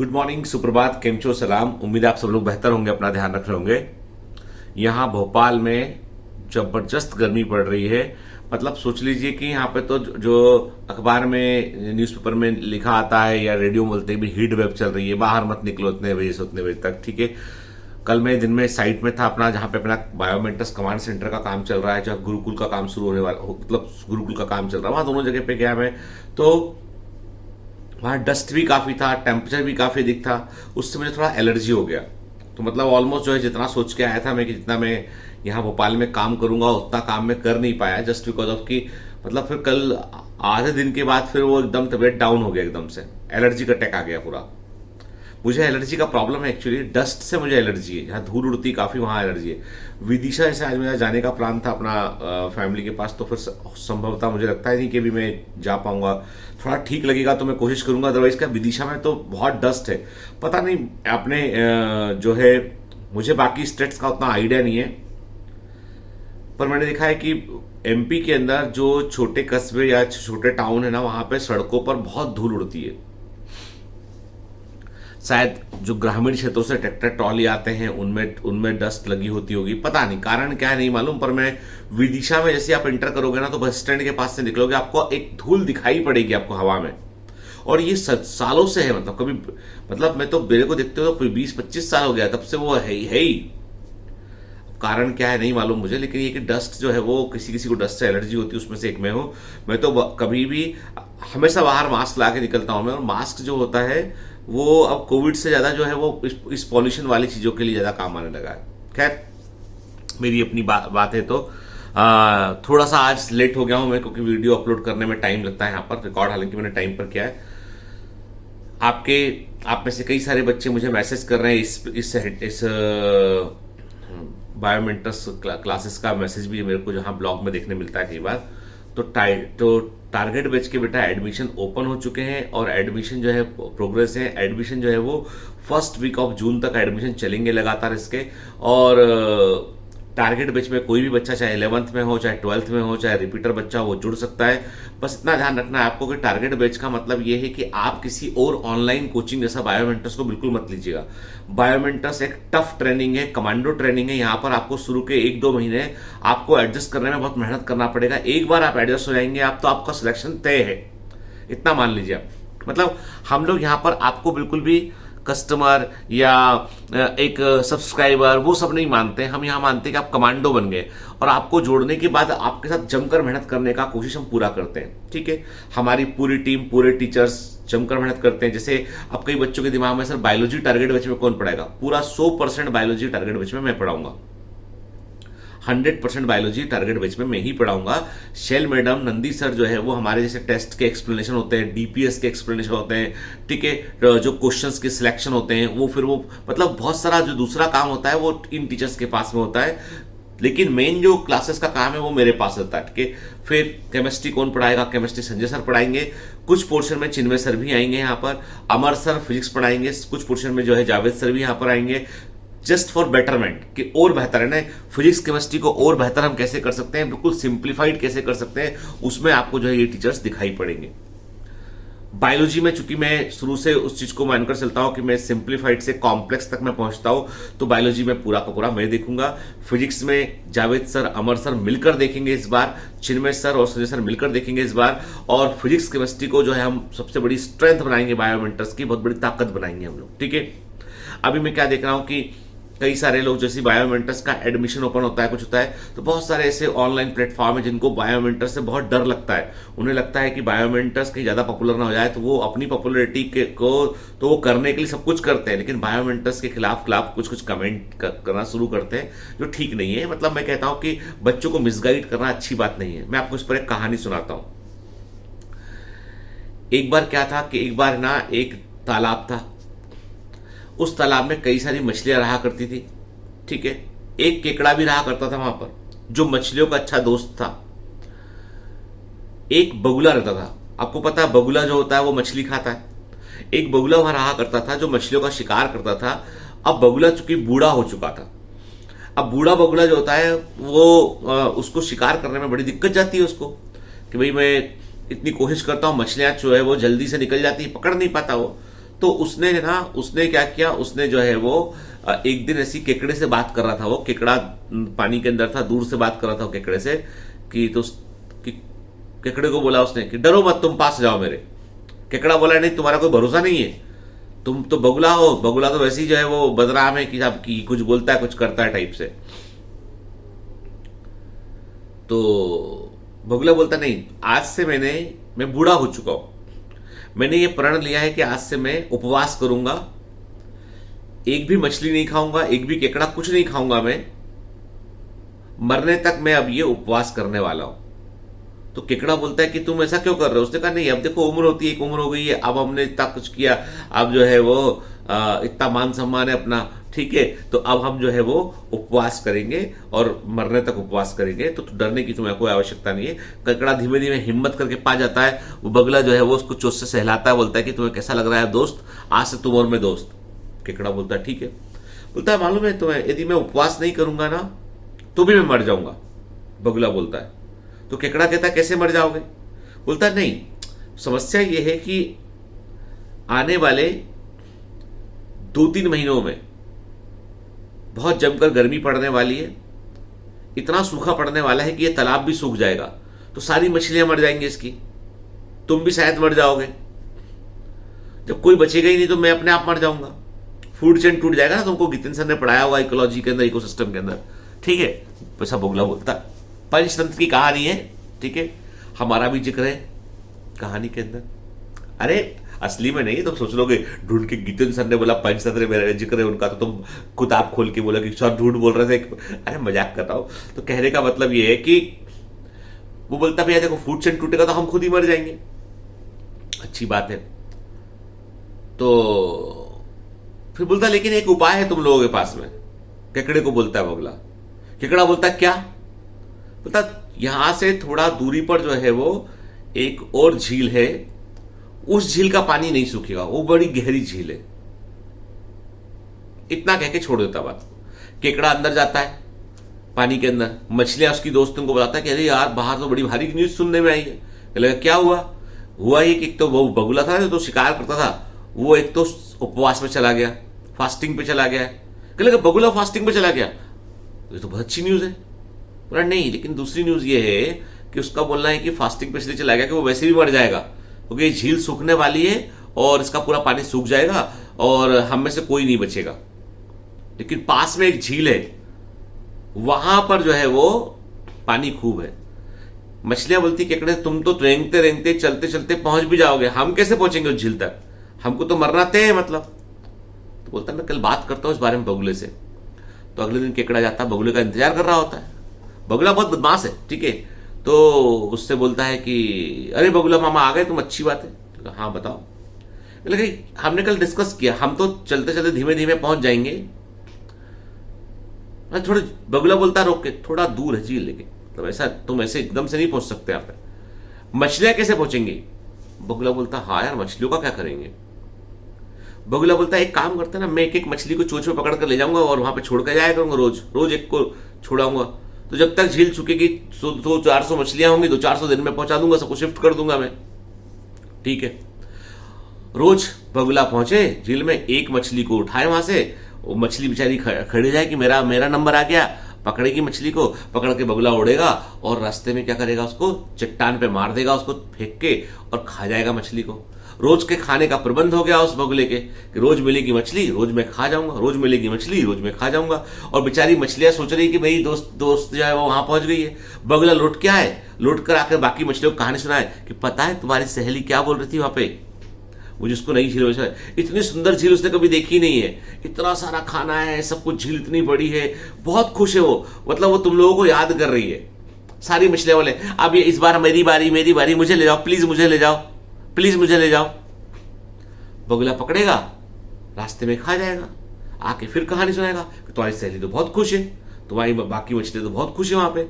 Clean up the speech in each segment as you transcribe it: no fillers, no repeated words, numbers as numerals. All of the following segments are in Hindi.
गुड मॉर्निंग, सुप्रभात, केमचो, सलाम। उम्मीद है आप सब लोग बेहतर होंगे, अपना ध्यान रख रहे होंगे। यहाँ भोपाल में जबरदस्त गर्मी पड़ रही है। मतलब सोच लीजिए कि यहाँ पे तो जो अखबार में न्यूज़पेपर में लिखा आता है या रेडियो बोलते हैं भी हीट वेव चल रही है, बाहर मत निकलो इतने बजे से उतने बजे तक। ठीक है, कल मैं दिन में साइट में था अपना, जहाँ पे अपना बायोमेंटस कमांड सेंटर का काम चल रहा है, जहाँ गुरुकुल का काम शुरू होने वाला, मतलब गुरुकुल का काम चल रहा है, वहां दोनों जगह पे गया मैं। तो वहां डस्ट भी काफी था, टेम्परेचर भी काफी अधिक था। उससे मुझे थोड़ा एलर्जी हो गया। तो मतलब ऑलमोस्ट जो है जितना सोच के आया था मैं कि जितना मैं यहाँ भोपाल में काम करूंगा उतना काम मैं कर नहीं पाया, जस्ट बिकॉज ऑफ कि मतलब फिर कल आधे दिन के बाद फिर वो एकदम तबीयत डाउन हो गया, एकदम से एलर्जी का अटैक आ गया पूरा। मुझे एलर्जी का प्रॉब्लम है एक्चुअली, डस्ट से मुझे एलर्जी है, जहाँ धूल उड़ती काफी वहां एलर्जी है। विदिशा जैसे आज मेरा जाने का प्लान था अपना फैमिली के पास, तो फिर संभवतः मुझे लगता है नहीं कि अभी मैं जा पाऊंगा। थोड़ा ठीक लगेगा तो मैं कोशिश करूंगा, अदरवाइज क्या विदिशा में तो बहुत डस्ट है। पता नहीं आपने जो है, मुझे बाकी स्टेट्स का उतना आइडिया नहीं है, पर मैंने देखा है कि एमपी के अंदर जो छोटे कस्बे या छोटे टाउन है ना, वहां पे सड़कों पर बहुत धूल उड़ती है। शायद जो ग्रामीण क्षेत्रों से ट्रैक्टर ट्रॉली आते हैं उनमें उनमें डस्ट लगी होती होगी, पता नहीं कारण क्या है नहीं मालूम। पर मैं विदिशा में जैसे आप एंटर करोगे ना, तो बस स्टैंड के पास से निकलोगे, आपको एक धूल दिखाई पड़ेगी आपको हवा में। और ये सालों से है, मतलब कभी, मतलब मैं तो मेरे को देखते हो तो 20-25 साल हो गया तब से वो है ही। कारण क्या है नहीं मालूम मुझे, लेकिन ये कि डस्ट जो है वो किसी किसी को डस्ट से एलर्जी होती है, उसमें से एक मैं हूं। मैं तो कभी भी हमेशा बाहर मास्क ला के निकलता हूं मैं, और मास्क जो होता है वो अब कोविड से ज्यादा जो है वो इस पॉल्यूशन वाली चीजों के लिए ज्यादा काम आने लगा है। खैर, मेरी अपनी बात है। तो थोड़ा सा आज लेट हो गया हूं मैं, क्योंकि वीडियो अपलोड करने में टाइम लगता है यहाँ पर, रिकॉर्ड हालांकि मैंने टाइम पर किया है। आप में से कई सारे बच्चे मुझे मैसेज कर रहे हैं, इस बायोमेंटस क्लासेस का मैसेज भी मेरे को जहां ब्लॉग में देखने मिलता है कई बार। तो टारगेट बैच के बेटा एडमिशन ओपन हो चुके हैं, और एडमिशन जो है प्रोग्रेस है। एडमिशन जो है वो फर्स्ट वीक ऑफ जून तक एडमिशन चलेंगे लगातार इसके। और टारगेट बैच में कोई भी बच्चा, चाहे 11th में हो, चाहे 12th में हो, चाहे रिपीटर बच्चा हो, वो जुड़ सकता है। बस इतना ध्यान रखना है आपको कि टारगेट बैच का मतलब ये है कि आप किसी और ऑनलाइन कोचिंग जैसा बायोमेंटस को बिल्कुल मत लीजिएगा। बायोमेंटस एक टफ ट्रेनिंग है, कमांडो ट्रेनिंग है। यहाँ पर आपको शुरू के 1-2 महीने आपको एडजस्ट करने में बहुत मेहनत करना पड़ेगा। एक बार आप एडजस्ट हो जाएंगे आप, तो आपका सिलेक्शन तय है, इतना मान लीजिए आप। मतलब हम लोग यहाँ पर आपको बिल्कुल भी कस्टमर या एक सब्सक्राइबर वो सब नहीं मानते। हम यहाँ मानते हैं कि आप कमांडो बन गए, और आपको जोड़ने के बाद आपके साथ जमकर मेहनत करने का कोशिश हम पूरा करते हैं। ठीक है, हमारी पूरी टीम, पूरे टीचर्स जमकर मेहनत करते हैं। जैसे अब कई बच्चों के दिमाग में सर बायोलॉजी टारगेट बैच में कौन पढ़ाएगा, पूरा 100% बायोलॉजी टारगेट बैच में मैं पढ़ाऊंगा। 100% बायोलॉजी टारगेट बैच में मैं ही पढ़ाऊंगा। शैल मैडम, नंदी सर जो है वो हमारे जैसे टेस्ट के एक्सप्लेनेशन होते हैं, डीपीएस के एक्सप्लेनेशन होते हैं, ठीक है, जो क्वेश्चंस के सिलेक्शन होते हैं वो फिर वो मतलब बहुत सारा जो दूसरा काम होता है वो इन टीचर्स के पास में होता है। लेकिन मेन जो क्लासेस का काम है वो मेरे पास रहता है। ठीक है, फिर केमिस्ट्री कौन पढ़ाएगा, केमिस्ट्री संजय सर पढ़ाएंगे। कुछ पोर्शन में चिन्मय सर भी आएंगे यहाँ पर, अमर सर फिजिक्स पढ़ाएंगे। कुछ पोर्शन में जो है जावेद सर भी यहाँ पर आएंगे, जस्ट फॉर बेटरमेंट, कि और बेहतर है ना, फिजिक्स केमिस्ट्री को और बेहतर हम कैसे कर सकते हैं, बिल्कुल सिंप्लीफाइड कैसे कर सकते हैं, उसमें आपको जो है ये टीचर्स दिखाई पड़ेंगे। बायोलॉजी में चूंकि मैं शुरू से उस चीज को मानकर चलता हूं कि मैं सिंप्लीफाइड से कॉम्प्लेक्स तक मैं पहुंचता हूं, तो बायोलॉजी में पूरा का पूरा मैं देखूंगा। फिजिक्स में जावेद सर, अमर सर मिलकर देखेंगे इस बार, चिन्मय सर और संजय सर मिलकर देखेंगे इस बार। और फिजिक्स केमिस्ट्री को जो है हम सबसे बड़ी स्ट्रेंथ बनाएंगे, बायोमेंटर्स की बहुत बड़ी ताकत बनाएंगे हम लोग। ठीक है, अभी मैं क्या देख रहा हूं कि कई सारे लोग, जैसे बायोमेंटर्स का एडमिशन ओपन होता है, कुछ होता है, तो बहुत सारे ऐसे ऑनलाइन प्लेटफॉर्म है जिनको बायोमेंटर्स से बहुत डर लगता है। उन्हें लगता है कि बायोमेंटर्स कहीं ज्यादा पॉपुलर ना हो जाए, तो वो अपनी पॉपुलरिटी को तो वो करने के लिए सब कुछ करते हैं, लेकिन बायोमेंटर्स के खिलाफ कुछ कमेंट करना शुरू करते हैं, जो ठीक नहीं है। मतलब मैं कहता हूं कि बच्चों को मिसगाइड करना अच्छी बात नहीं है। मैं आपको इस पर एक कहानी सुनाता हूं। एक बार क्या था कि एक बार ना एक तालाब था, उस तालाब में कई सारी मछलियां रहा करती थी। ठीक है, एक केकड़ा भी रहा करता था वहां पर, जो मछलियों का अच्छा दोस्त था। एक बगुला रहता था। आपको पता है बगुला जो होता है वो मछली खाता है। एक बगुला वहां रहा करता था जो मछलियों का शिकार करता था। अब बगुला चूंकि बूढ़ा हो चुका था, अब बूढ़ा बगुला जो होता है वो उसको शिकार करने में बड़ी दिक्कत जाती है उसको, कि भाई मैं इतनी कोशिश करता हूं, मछलियां जो है वो जल्दी से निकल जाती है, पकड़ नहीं पाता वो। तो उसने है ना, उसने क्या किया, उसने जो है वो एक दिन ऐसी केकड़े से बात कर रहा था, वो केकड़ा पानी के अंदर था, दूर से बात कर रहा था वो केकड़े से कि तो कि केकड़े को बोला उसने कि डरो मत, तुम पास जाओ मेरे। केकड़ा बोला नहीं, तुम्हारा कोई भरोसा नहीं है, तुम तो बगुला हो, बगुला तो वैसे ही जो है वो बदनाम है कि आप की कुछ बोलता है कुछ करता है टाइप से। तो बगुला बोलता नहीं, आज से मैं बूढ़ा हो चुका हूं, मैंने ये प्रण लिया है कि आज से मैं उपवास करूंगा, एक भी मछली नहीं खाऊंगा, एक भी केकड़ा, कुछ नहीं खाऊंगा, मैं मरने तक मैं अब ये उपवास करने वाला हूं। तो केकड़ा बोलता है कि तुम ऐसा क्यों कर रहे हो? उसने कहा नहीं, अब देखो उम्र होती है, एक उम्र हो गई है, अब हमने इतना कुछ किया, अब जो है वो इतना मान सम्मान है अपना, ठीक है, तो अब हम जो है वो उपवास करेंगे और मरने तक उपवास करेंगे, तो डरने की तुम्हें कोई आवश्यकता नहीं है। केकड़ा धीमे धीमे हिम्मत करके पा जाता है, वो बगुला जो है वो उसको चोट से सहलाता है, बोलता है कि तुम्हें कैसा लग रहा है दोस्त, आज से तुम और मैं दोस्त। केकड़ा बोलता है ठीक है। बोलता है मालूम है तुम्हें, यदि मैं उपवास नहीं करूंगा ना तो भी मैं मर जाऊंगा। बगुला बोलता है। तो केकड़ा कहता है कैसे मर जाओगे? बोलता है नहीं, समस्या यह है कि आने वाले 2-3 महीनों में बहुत जमकर गर्मी पड़ने वाली है, इतना सूखा पड़ने वाला है कि यह तालाब भी सूख जाएगा, तो सारी मछलियां मर जाएंगी इसकी, तुम भी शायद मर जाओगे, जब कोई बचेगा ही नहीं तो मैं अपने आप मर जाऊंगा, फूड चेन टूट जाएगा ना, तुमको गितिन सर ने पढ़ाया हुआ इकोलॉजी के अंदर, इकोसिस्टम के अंदर, ठीक है। वैसा बगुला बोलता है। पंचतंत्र की कहानी है, ठीक है, हमारा भी जिक्र है कहानी के अंदर। अरे असली में नहीं, तुम सोच लोगे ढूंढ के गितिन सर ने बोला पंचतंत्र मेरा जिक्र है उनका, तो तुम किताब खोल के बोला कि सर झूठ बोल रहे थे। अरे मजाक कर रहा हूं। तो कहने का मतलब ये है कि वो बोलता भैया देखो फूड चेन टूटेगा तो हम खुद ही मर जाएंगे। अच्छी बात है। तो फिर बोलता लेकिन एक उपाय है तुम लोगों के पास में। केकड़े को बोलता है बगुला। केकड़ा बोलता क्या? बोलता यहां से थोड़ा दूरी पर जो है वो एक और झील है, उस झील का पानी नहीं सूखेगा, वो बड़ी गहरी झील है। इतना कह के छोड़ देता बात। केकड़ा अंदर जाता है पानी के अंदर, मछलियां उसकी दोस्तों को बताता है कि अरे यार बाहर तो बड़ी भारी न्यूज सुनने में आई है। लगा क्या हुआ ये कि एक तो वो बगुला था जो शिकार करता था, वो एक तो उपवास में चला गया, फास्टिंग पे चला गया। लगा बगुला फास्टिंग पे चला गया, ये तो बहुत अच्छी न्यूज है। बोला नहीं, लेकिन दूसरी न्यूज ये है कि उसका बोलना है कि फास्टिंग पे इसलिए चला गया कि वो वैसे भी मर जाएगा, क्योंकि ये झील सूखने वाली है और इसका पूरा पानी सूख जाएगा और हम में से कोई नहीं बचेगा। लेकिन पास में एक झील है, वहां पर जो है वो पानी खूब है। मछलियां बोलती केकड़े तुम तो रेंगते रेंगते चलते चलते पहुंच भी जाओगे, हम कैसे पहुंचेंगे उस झील तक, हमको तो मरना तय है मतलब। तो बोलता मैं कल बात करता हूं इस बारे में बगुले से। तो अगले दिन केकड़ा जाता है, बगुले का इंतजार कर रहा होता है। बगुला बहुत बदमाश है, ठीक है। तो उससे बोलता है कि अरे बगुला मामा आ गए तुम, अच्छी बात है। तो हाँ बताओ। लेकिन हमने कल डिस्कस किया, हम तो चलते चलते धीमे धीमे पहुंच जाएंगे। थोड़ा बगुला बोलता रोक के, थोड़ा दूर है झील, लेकिन मतलब ऐसा तुम ऐसे एकदम से नहीं पहुंच सकते यहाँ पे। मछलियां कैसे पहुंचेंगी? बगुला बोलता हाँ यार मछलियों का क्या करेंगे? बगुला बोलता एक काम करते ना, मैं एक एक मछली को चोंच में पकड़ कर ले जाऊंगा और वहां पे छोड़ कर जाया करूंगा, रोज रोज एक को छोड़ाऊंगा, तो जब तक झील चुकेगी 400 मछलियां होंगी, 400 दिन में पहुंचा दूंगा, सबको शिफ्ट कर दूंगा मैं, ठीक है। रोज बगुला पहुंचे झील में, एक मछली को उठाए वहां से, वो मछली बेचारी खड़ी जाए कि मेरा नंबर आ गया, पकड़ेगी मछली को, पकड़ के बगुला उड़ेगा और रास्ते में क्या करेगा, उसको चट्टान पे मार देगा, उसको फेंक के, और खा जाएगा मछली को। रोज के खाने का प्रबंध हो गया उस बगुले के कि रोज मिलेगी मछली, रोज मैं खा जाऊंगा, रोज मिलेगी मछली, रोज मैं खा जाऊंगा। और बेचारी मछलियां सोच रही कि भाई दोस्त जो है वो वहां पहुंच गई है। बगुला लौट के आए, लौट कर आकर बाकी मछलियों को कहानी सुनाए कि पता है तुम्हारी सहेली क्या बोल रही थी वहां पे, मुझे उसको नई झील, इतनी सुंदर झील उसने कभी देखी नहीं है, इतना सारा खाना है, सब कुछ, झील इतनी बड़ी है, बहुत खुश है वो, मतलब वो तुम लोगों को याद कर रही है। सारी मछलियां बोले अब ये इस बार मेरी बारी, मुझे ले जाओ प्लीज, मुझे ले जाओ प्लीज, मुझे ले जाओ। बगुला पकड़ेगा, रास्ते में खा जाएगा, आके फिर कहानी सुनाएगा कि तुम्हारी सहेली तो बहुत खुश है, तुम्हारी बाकी मछलियां तो बहुत खुश है वहां पे।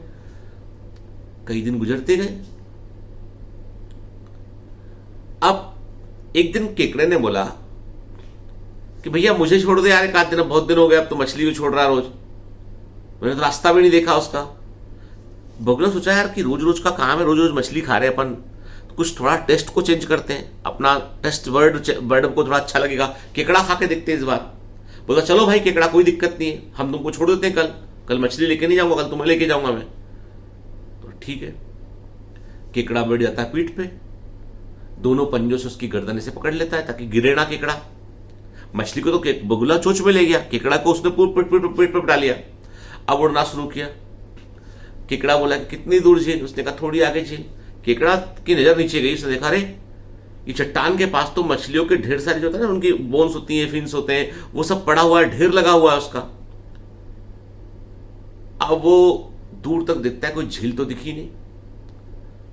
कई दिन गुजरते गए। अब एक दिन केकड़े ने बोला कि भैया मुझे छोड़ दे यार, एक आध दिन, बहुत दिन हो गया, अब तो मछली को छोड़ रहा रोज, मैंने तो रास्ता भी नहीं देखा उसका। बगुला सोचा यार कि रोज रोज का काम है, रोज रोज मछली खा रहे अपन, तो कुछ थोड़ा टेस्ट को चेंज करते हैं, अपना टेस्ट वर्ड को थोड़ा अच्छा लगेगा। केकड़ा खा के देखते हैं इस बार। बोला चलो भाई केकड़ा, कोई दिक्कत नहीं है, हम तुमको छोड़ देते हैं, कल मछली लेके नहीं जाऊंगा, कल तुम्हें लेके जाऊंगा मैं। तो ठीक है, केकड़ा बैठ जाता है पीठ पे, दोनों पंजों से उसकी गर्दन से पकड़ लेता है ताकि गिरे ना केकड़ा। मछली को तो बगुला चोंच में ले गया, केकड़ा को उसने पेट पे बिठा लिया। अब उड़ना शुरू किया। केकड़ा बोला कि कितनी दूर झील? उसने कहा थोड़ी आगे झील। केकड़ा की नजर नीचे गई, उसने देखा रे ये चट्टान के पास तो मछलियों के ढेर सारे जो होता है ना, उनकी बोन्स होती हैं, फिन्स होते हैं, वो सब पड़ा हुआ है, ढेर लगा हुआ है उसका। अब वो दूर तक देखता है कोई झील तो दिखी नहीं।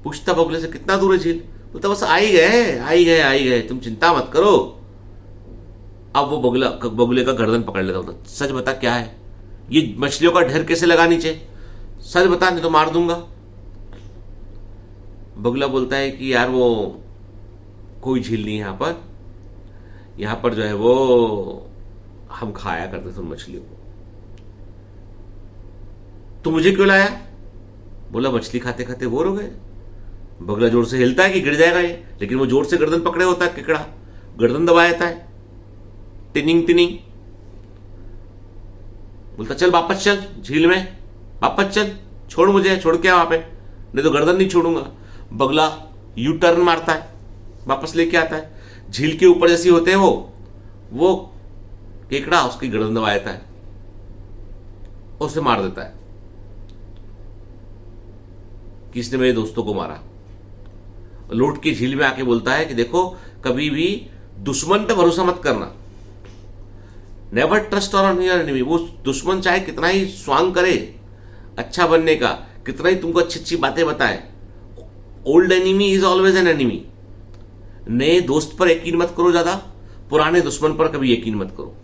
पूछता बगुले से कितना दूर है झील? बोलता बस आ ही गए, तुम चिंता मत करो। अब वो बगुले का गर्दन पकड़ लेता होता, सच बता क्या है ये मछलियों का ढेर कैसे लगा नीचे? सच बता नहीं तो मार दूंगा। बगुला बोलता है कि यार वो कोई झील नहीं है यहाँ पर जो है वो हम खाया करते थे उन मछलियों को। तो मुझे क्यों लाया? बोला मछली खाते खाते बोर हो गए। बगुला जोर से हिलता है कि गिर जाएगा ये, लेकिन वो जोर से गर्दन पकड़े होता है, केकड़ा गर्दन दबा देता है, टिनिंग टिनिंग। बोलता चल वापस चल झील में, वापस चल, छोड़ मुझे, छोड़ के वहां पे, नहीं तो गर्दन नहीं छोड़ूंगा। बगुला यू टर्न मारता है, वापस लेके आता है। झील के ऊपर जैसी होते हैं वो केकड़ा उसकी गर्दन दबा देता है, उसे मार देता है। किसने मेरे दोस्तों को मारा? लौट के झील में आके बोलता है कि देखो कभी भी दुश्मन पे भरोसा मत करना, never trust on your enemy. वो दुश्मन चाहे कितना ही स्वांग करे अच्छा बनने का, कितना ही तुमको अच्छी अच्छी बातें बताए, old enemy is always an enemy. नए दोस्त पर यकीन मत करो ज्यादा, पुराने दुश्मन पर कभी यकीन मत करो।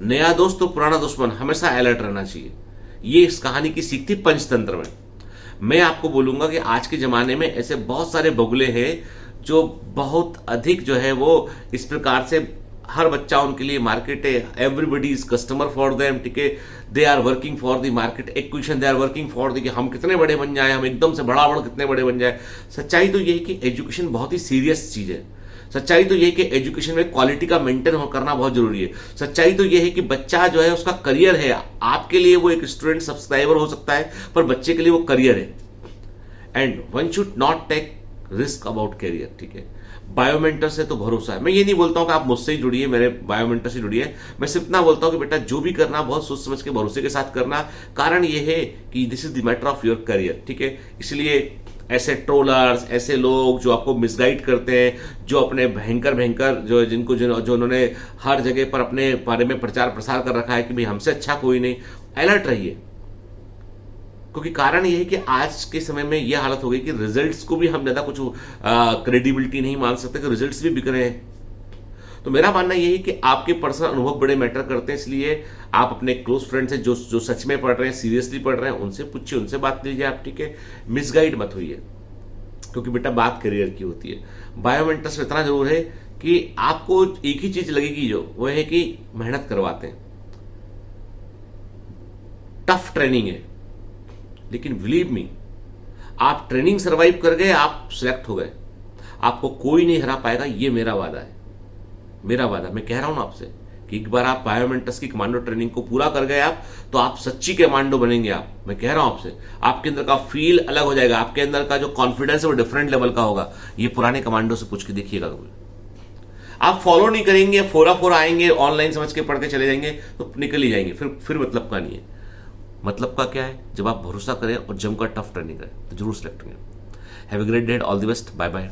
नया दोस्त तो पुराना दुश्मन, हमेशा अलर्ट रहना चाहिए। ये इस कहानी की सीख थी पंचतंत्र में। मैं आपको बोलूंगा कि आज के जमाने में ऐसे बहुत सारे बगुले हैं जो बहुत अधिक जो है वो इस प्रकार से, हर बच्चा उनके लिए मार्केट है, everybody is customer for them, ठीक है। They are working for the market acquisition, they are working for the कि हम कितने बड़े बन जाए, हम एकदम से बड़ा कितने बड़े बन जाए। सच्चाई तो ये है कि एजुकेशन बहुत ही सीरियस चीज है। सच्चाई तो ये है कि एजुकेशन में क्वालिटी का मेंटेन करना बहुत जरूरी है। सच्चाई तो ये है कि बच्चा जो है उसका करियर है। आपके लिए वो एक स्टूडेंट सब्सक्राइबर हो सकता है, पर बच्चे के लिए वो करियर है। And one should not take risk about career, ठीक है। बायोमेंटर से तो भरोसा है। मैं ये नहीं बोलता हूं कि आप मुझसे ही जुड़िए, मेरे बायोमेंटर से जुड़िए। मैं सिर्फ इतना बोलता हूं कि बेटा जो भी करना बहुत सोच समझ के भरोसे के साथ करना। कारण ये है कि this is the matter of your career, ठीक है। इसलिए ऐसे ट्रोलर्स, ऐसे लोग जो आपको मिसगाइड करते हैं, जो अपने भयंकर जो जिनको जो उन्होंने हर जगह पर अपने बारे में प्रचार प्रसार कर रखा है कि भाई हमसे अच्छा कोई नहीं, अलर्ट रहिए। क्योंकि कारण यह है कि आज के समय में यह हालत हो गई कि रिजल्ट्स को भी हम ज्यादा कुछ क्रेडिबिलिटी नहीं मान सकते, कि रिजल्ट्स भी बिक रहे हैं। तो मेरा मानना यह है कि आपके पर्सनल अनुभव बड़े मैटर करते हैं। इसलिए आप अपने क्लोज फ्रेंड से जो सच में पढ़ रहे हैं, सीरियसली पढ़ रहे हैं, उनसे पूछिए, उनसे बात कीजिए आप, ठीक है। मिसगाइड मत होइए, क्योंकि बेटा बात करियर की होती है। बायोमेंटर्स में इतना जरूर है कि आपको एक ही चीज लगेगी, जो वो है कि मेहनत करवाते हैं, टफ ट्रेनिंग है, लेकिन बिलीव मी, आप ट्रेनिंग सरवाइव कर गए, आप सिलेक्ट हो गए, आपको कोई नहीं हरा पाएगा। ये मेरा वादा है, मेरा वादा। मैं कह रहा हूं ना आपसे कि एक बार आप बायोमेंटर्स की कमांडो ट्रेनिंग को पूरा कर गए आप, तो आप सच्ची कमांडो बनेंगे आप। मैं कह रहा हूं आपसे, आपके अंदर का फील अलग हो जाएगा, आपके अंदर का जो कॉन्फिडेंस है वो डिफरेंट लेवल का होगा। ये पुराने कमांडो से पूछ के देखिएगा कभी। आप फॉलो नहीं करेंगे, फोरा आएंगे, ऑनलाइन समझ के पढ़ के चले जाएंगे, तो निकल ही जाएंगे, फिर मतलब का नहीं है। मतलब का क्या है? जब आप भरोसा करें और जमकर टफ ट्रेनिंग करें तो जरूर सिलेक्ट होंगे। Have a great day, all the best, bye bye.